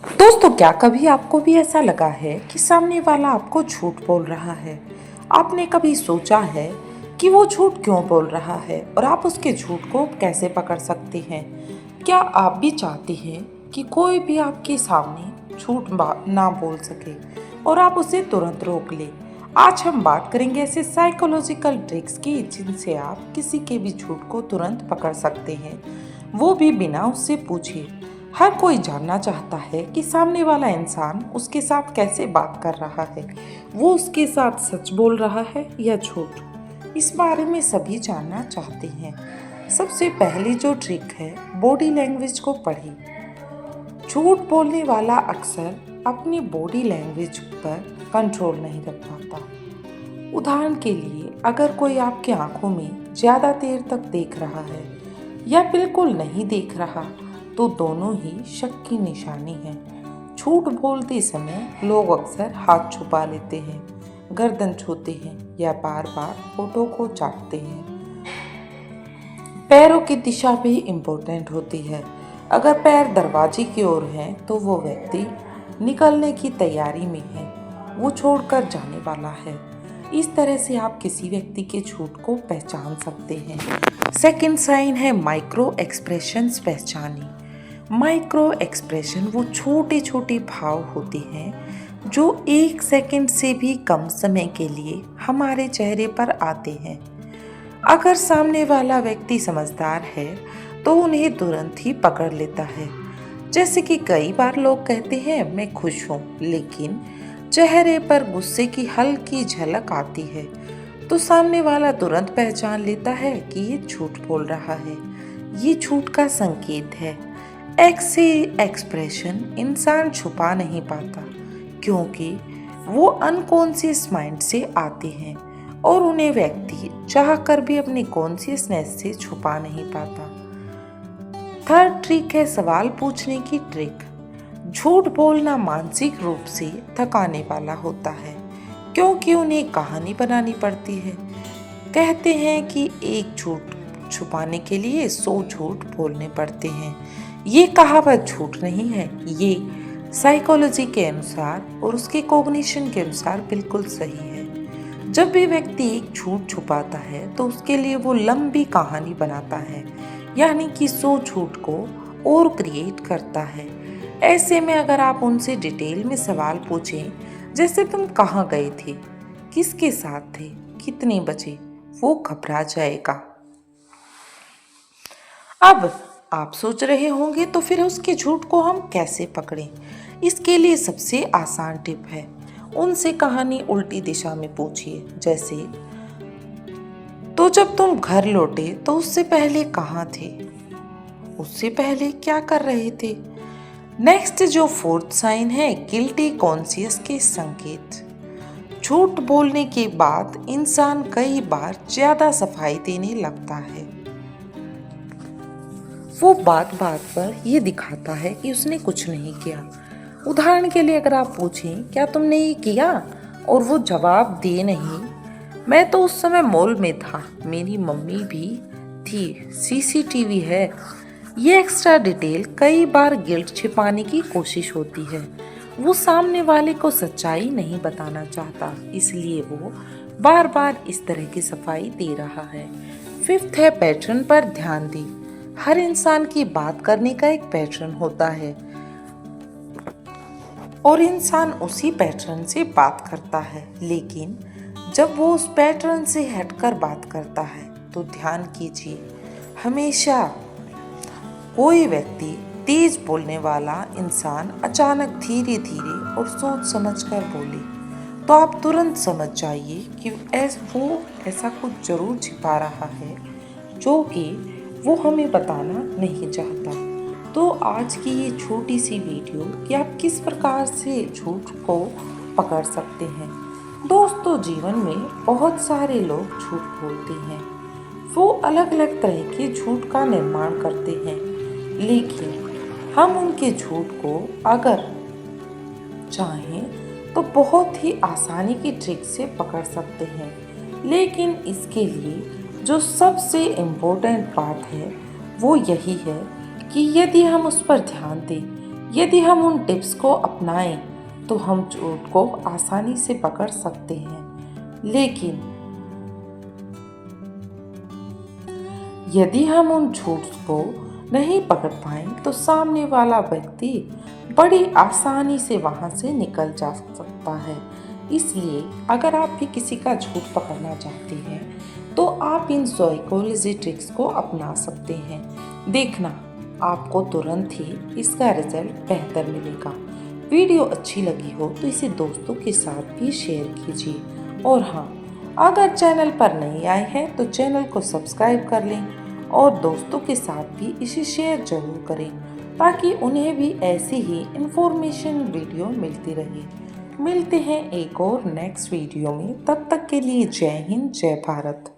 दोस्तों, क्या कभी आपको भी ऐसा लगा है कि सामने वाला आपको झूठ बोल रहा है? आपने कभी सोचा है कि वो झूठ क्यों बोल रहा है और आप उसके झूठ को कैसे पकड़ सकते हैं? क्या आप भी चाहते हैं कि कोई भी आपके सामने ना बोल सके और आप उसे तुरंत रोक ले? आज हम बात करेंगे ऐसे साइकोलॉजिकल ट्रिक्स की जिनसे आप किसी के भी झूठ को तुरंत पकड़ सकते हैं, वो भी बिना उससे पूछे। हर कोई जानना चाहता है कि सामने वाला इंसान उसके साथ कैसे बात कर रहा है, वो उसके साथ सच बोल रहा है या झूठ। इस बारे में सभी जानना चाहते हैं। सबसे पहली जो ट्रिक है, बॉडी लैंग्वेज को पढ़िए। झूठ बोलने वाला अक्सर अपनी बॉडी लैंग्वेज पर कंट्रोल नहीं रख पाता। उदाहरण के लिए, अगर कोई आपकी आंखों में ज़्यादा देर तक देख रहा है या बिल्कुल नहीं देख रहा, तो दोनों ही शक की निशानी है। झूठ बोलते समय लोग अक्सर हाथ छुपा लेते हैं, गर्दन छूते हैं या बार बार होठों को चाटते हैं। पैरों की दिशा भी इम्पोर्टेंट होती है। अगर पैर दरवाजे की ओर हैं तो वो व्यक्ति निकलने की तैयारी में है, वो छोड़कर जाने वाला है। इस तरह से आप किसी व्यक्ति के झूठ को पहचान सकते हैं। सेकंड साइन है माइक्रो एक्सप्रेशंस पहचानी। माइक्रो एक्सप्रेशन वो छोटे छोटे भाव होते हैं जो 1 सेकंड से भी कम समय के लिए हमारे चेहरे पर आते हैं। अगर सामने वाला व्यक्ति समझदार है तो उन्हें तुरंत ही पकड़ लेता है। जैसे कि कई बार लोग कहते हैं मैं खुश हूँ, लेकिन चेहरे पर गुस्से की हल्की झलक आती है, तो सामने वाला तुरंत पहचान लेता है कि ये झूठ बोल रहा है। ये झूठ का संकेत है। ऐसे एक्सप्रेशन इंसान छुपा नहीं पाता, क्योंकि वो अनकॉन्शियस माइंड से आते हैं और उन्हें व्यक्ति चाहकर भी अपनी कॉन्शियसनेस से छुपा नहीं पाता। थर्ड ट्रिक है सवाल पूछने की ट्रिक। झूठ बोलना मानसिक रूप से थकाने वाला होता है, क्योंकि उन्हें कहानी बनानी पड़ती है। कहते हैं कि एक झूठ छुपाने के लिए 100 झूठ बोलने पड़ते हैं। ये कहावत झूठ नहीं है, ये साइकोलॉजी के अनुसार और उसके कॉग्निशन के अनुसार बिल्कुल सही है। जब भी व्यक्ति एक झूठ छुपाता है तो उसके लिए वो लंबी कहानी बनाता है, यानी कि 100 झूठ को और क्रिएट करता है। ऐसे में अगर आप उनसे डिटेल में सवाल पूछें, जैसे तुम कहाँ गए थे, किसके साथ थे, कितने बजे, वो घबरा जाएगा। अब आप सोच रहे होंगे तो फिर उसके झूठ को हम कैसे पकड़ें? इसके लिए सबसे आसान टिप है, उनसे कहानी उल्टी दिशा में पूछिए। जैसे, तो जब तुम घर लौटे तो उससे पहले कहाँ थे, उससे पहले क्या कर रहे थे। नेक्स्ट जो फोर्थ साइन है, गिल्टी कॉन्शियस के संकेत। झूठ बोलने के बाद इंसान कई बार ज्यादा सफाई देने लगता है। वो बात बात पर ये दिखाता है कि उसने कुछ नहीं किया। उदाहरण के लिए, अगर आप पूछें क्या तुमने ये किया, और वो जवाब दे नहीं, मैं तो उस समय मॉल में था, मेरी मम्मी भी थी, सीसीटीवी है। ये एक्स्ट्रा डिटेल कई बार गिल्ट छिपाने की कोशिश होती है। वो सामने वाले को सच्चाई नहीं बताना चाहता, इसलिए वो बार बार इस तरह की सफाई दे रहा है। फिफ्थ है पैटर्न पर ध्यान दें। हर इंसान की बात करने का एक पैटर्न होता है और इंसान उसी पैटर्न से बात करता है, लेकिन जब वो उस पैटर्न से हटकर बात करता है तो ध्यान कीजिए, हमेशा कोई व्यक्ति तेज बोलने वाला इंसान अचानक धीरे धीरे और सोच समझकर बोले तो आप तुरंत समझ जाइए कि वो ऐसा कुछ जरूर छिपा रहा है जो कि वो हमें बताना नहीं चाहता। तो आज की ये छोटी सी वीडियो कि आप किस प्रकार से झूठ को पकड़ सकते हैं। दोस्तों, जीवन में बहुत सारे लोग झूठ बोलते हैं। वो अलग अलग तरह के झूठ का निर्माण करते हैं, लेकिन हम उनके झूठ को अगर चाहें तो बहुत ही आसानी की ट्रिक से पकड़ सकते हैं। लेकिन इसके लिए जो सबसे इम्पोर्टेंट बात है वो यही है कि यदि हम उस पर ध्यान दें यदि हम उन टिप्स को अपनाएं तो हम झूठ को आसानी से पकड़ सकते हैं, लेकिन यदि हम उन झूठ को नहीं पकड़ पाए तो सामने वाला व्यक्ति बड़ी आसानी से वहां से निकल जा सकता है। इसलिए अगर आप भी किसी का झूठ पकड़ना चाहते हैं तो आप इन साइकोलॉजी ट्रिक्स को अपना सकते हैं। देखना, आपको तुरंत ही इसका रिजल्ट बेहतर मिलेगा। वीडियो अच्छी लगी हो तो इसे दोस्तों के साथ भी शेयर कीजिए। और हाँ, अगर चैनल पर नए आए हैं तो चैनल को सब्सक्राइब कर लें और दोस्तों के साथ भी इसे शेयर जरूर करें, ताकि उन्हें भी ऐसी ही इंफॉर्मेशन वीडियो मिलती रहे। मिलते हैं एक और नेक्स्ट वीडियो में, तब तक के लिए जय हिंद, जय भारत।